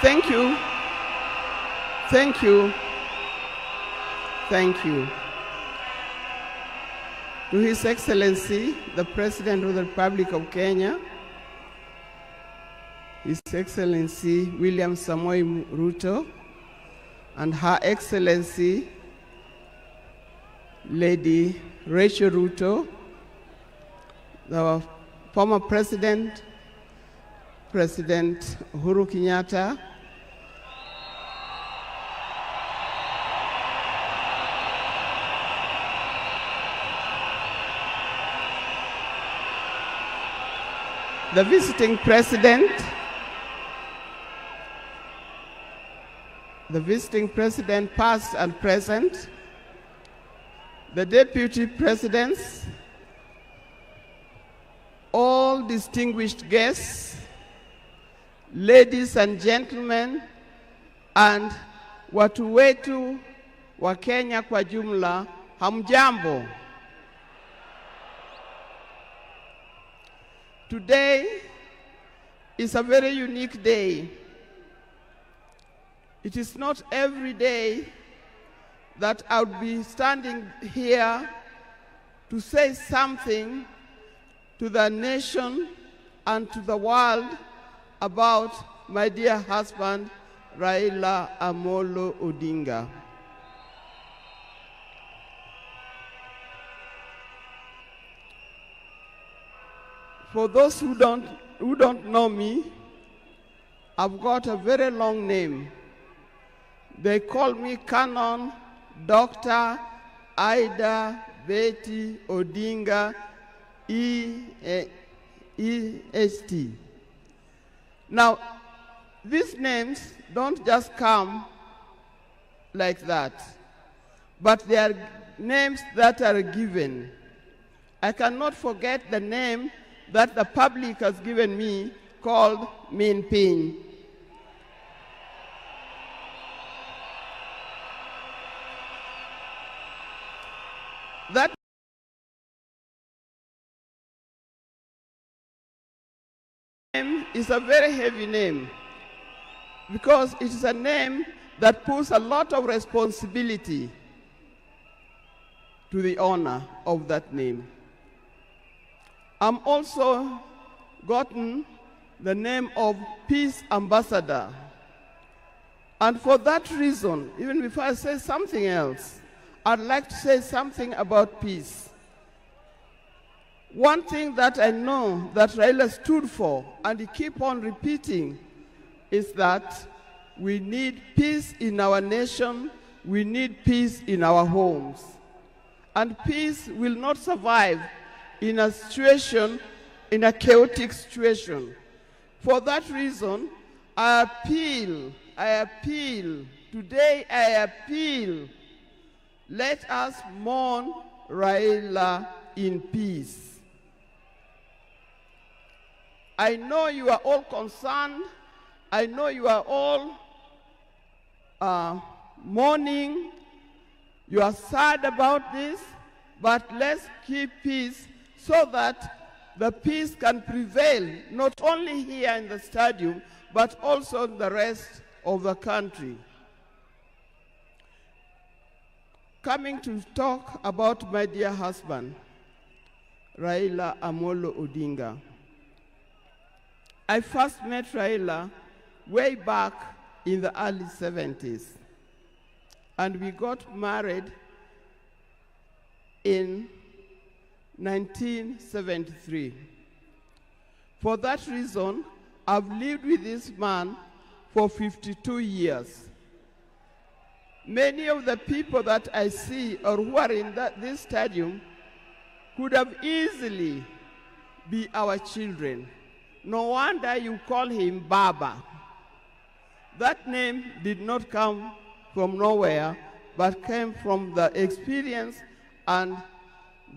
Thank you. Thank you. Thank you. To His Excellency, the President of the Republic of Kenya, His Excellency William Samoei Ruto, and Her Excellency Lady Rachel Ruto, the former President, President Uhuru Kenyatta, the visiting president, past and present, the deputy presidents, all distinguished guests, ladies and gentlemen, and watu wetu wa Kenya kwa jumla, hamjambo. Today is a very unique day. It is not every day that I would be standing here to say something to the nation and to the world about my dear husband, Raila Amolo Odinga. For those who don't know me, I've got a very long name. They call me Canon Dr. Ida Betty Odinga EST. Now, these names don't just come like that, but they are names that are given. I cannot forget the name that the public has given me, called Min Pin. That name is a very heavy name because it is a name that puts a lot of responsibility to the owner of that name. I'm also gotten the name of Peace Ambassador. And for that reason, even before I say something else, I'd like to say something about peace. One thing that I know that Raila stood for, and he keep on repeating, is that we need peace in our nation, we need peace in our homes. And peace will not survive in a situation, in a chaotic situation. For that reason, I appeal, today I appeal, let us mourn Raila in peace. I know you are all concerned, I know you are all mourning, you are sad about this, but let's keep peace so that the peace can prevail, not only here in the stadium, but also in the rest of the country. Coming to talk about my dear husband, Raila Amolo Odinga. I first met Raila way back in the early 70s, and we got married in 1973. For that reason, I've lived with this man for 52 years. Many of the people that I see or who are in this stadium could have easily be our children. No wonder you call him Baba. That name did not come from nowhere, but came from the experience and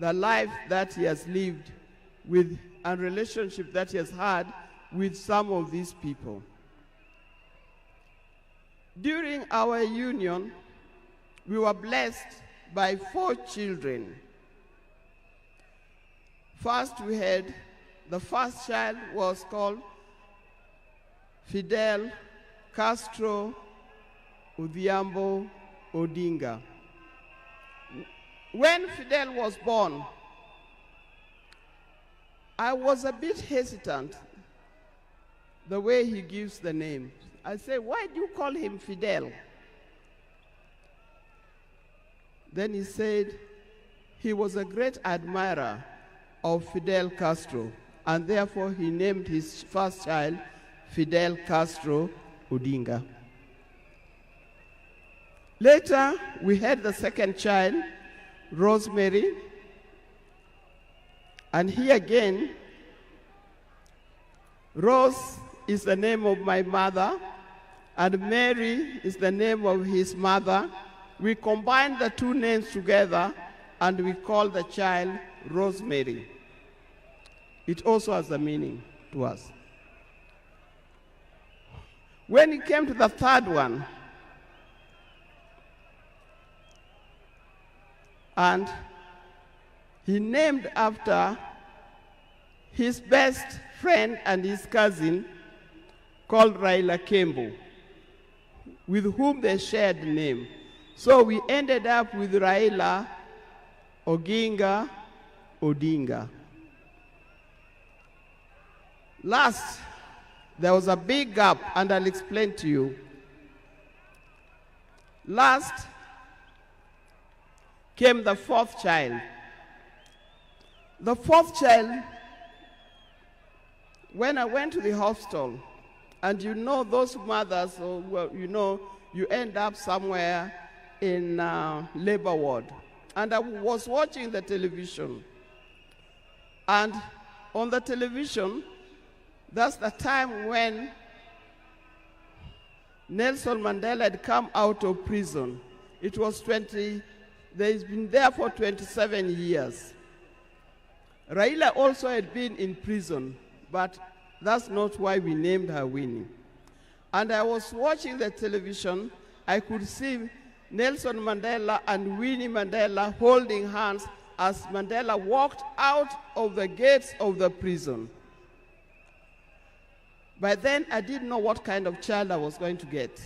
the life that he has lived with and relationship that he has had with some of these people. During our union, we were blessed by 4 children. First, we had the first child was called Fidel Castro Odhiambo Odinga. When Fidel was born, I was a bit hesitant the way he gives the name. I say, why do you call him Fidel? Then he said he was a great admirer of Fidel Castro, and therefore he named his first child Fidel Castro Odinga. Later, we had the second child, Rosemary, and here again, Rose is the name of my mother, and Mary is the name of his mother. We combined the two names together, and we called the child Rosemary. It also has a meaning to us. When it came to the third one, and he named after his best friend and his cousin called Raila Kembo, with whom they shared the name. So we ended up with Raila Odinga Odinga. Last, there was a big gap, and I'll explain to you. Last came the fourth child. The fourth child, when I went to the hospital, and you know those mothers, well, you know, you end up somewhere in labor ward. And I was watching the television. And on the television, that's the time when Nelson Mandela had come out of prison. It was he's been there for 27 years. Raila also had been in prison, but that's not why we named her Winnie. And I was watching the television. I could see Nelson Mandela and Winnie Mandela holding hands as Mandela walked out of the gates of the prison. By then, I didn't know what kind of child I was going to get.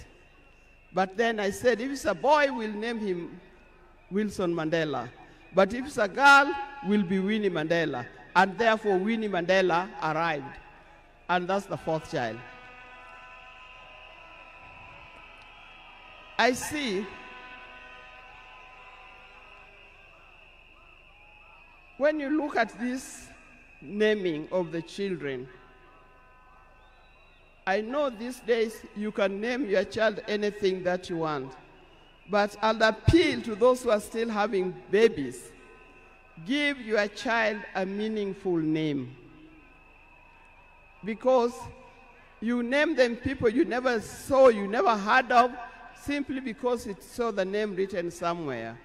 But then I said, if it's a boy, we'll name him Wilson Mandela. But if it's a girl, will be Winnie Mandela. And therefore, Winnie Mandela arrived. And that's the fourth child. I see when you look at this naming of the children, I know these days you can name your child anything that you want, but I'll appeal to those who are still having babies. Give your child a meaningful name, because you name them people you never saw, you never heard of, simply because it saw the name written somewhere.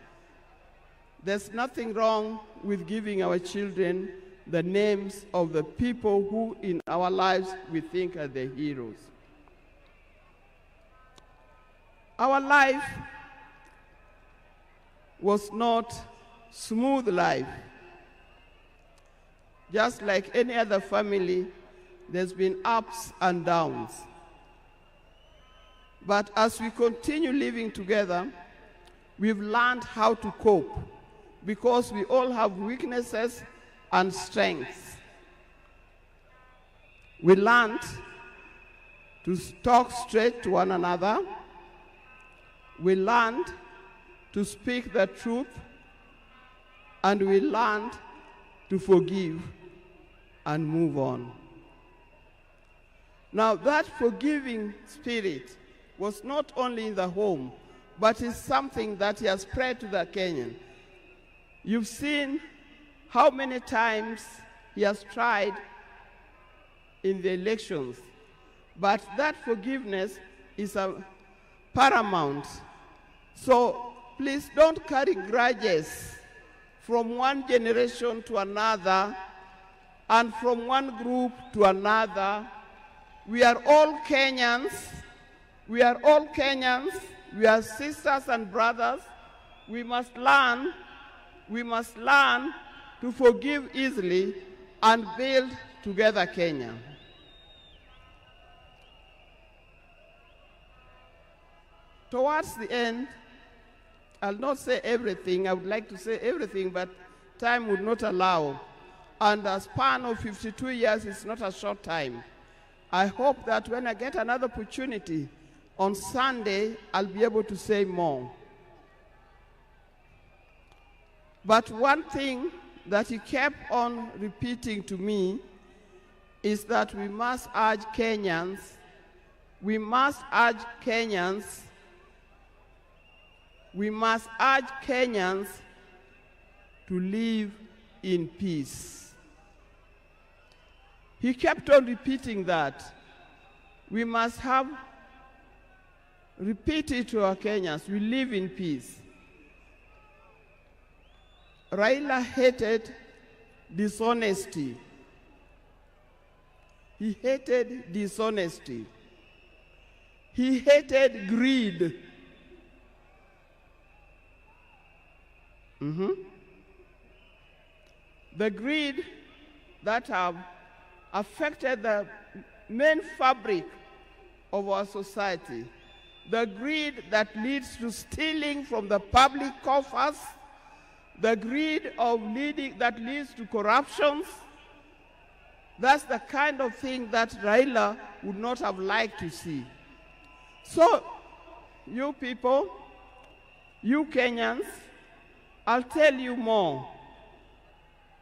There's nothing wrong with giving our children the names of the people who in our lives we think are the heroes. Our life was not smooth life. Just like any other family, there's been ups and downs. But as we continue living together, we've learned how to cope, because we all have weaknesses and strengths. We learned to talk straight to one another. We learned to speak the truth, and we learned to forgive and move on. Now, that forgiving spirit was not only in the home, but is something that has spread to the Kenyan. You've seen how many times he has tried in the elections, but that forgiveness is paramount. So please don't carry grudges from one generation to another and from one group to another. We are all Kenyans. We are all Kenyans. We are sisters and brothers. We must learn to forgive easily and build together Kenya. towards the end, I'll not say everything. I would like to say everything, but time would not allow. And a span of 52 years is not a short time. I hope that when I get another opportunity on Sunday, I'll be able to say more. But one thing that he kept on repeating to me is that we must urge Kenyans, we must urge Kenyans to live in peace. He kept on repeating that. We must repeat it to our Kenyans, we live in peace. Raila hated dishonesty. He hated dishonesty. He hated greed. The greed that have affected the main fabric of our society. The greed that leads to stealing from the public coffers. The greed that leads to corruptions. That's the kind of thing that Raila would not have liked to see. So, you people, you Kenyans, I'll tell you more.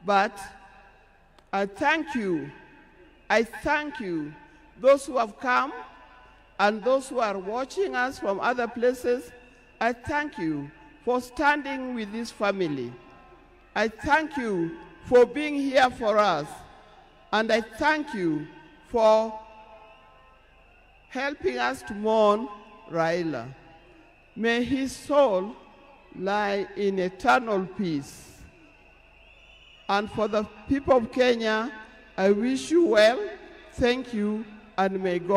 But I thank you. I thank you, those who have come and those who are watching us from other places. I thank you for standing with this family. I thank you for being here for us. And I thank you for helping us to mourn Raila. May his soul lie in eternal peace. And for the people of Kenya, I wish you well, thank you, and may God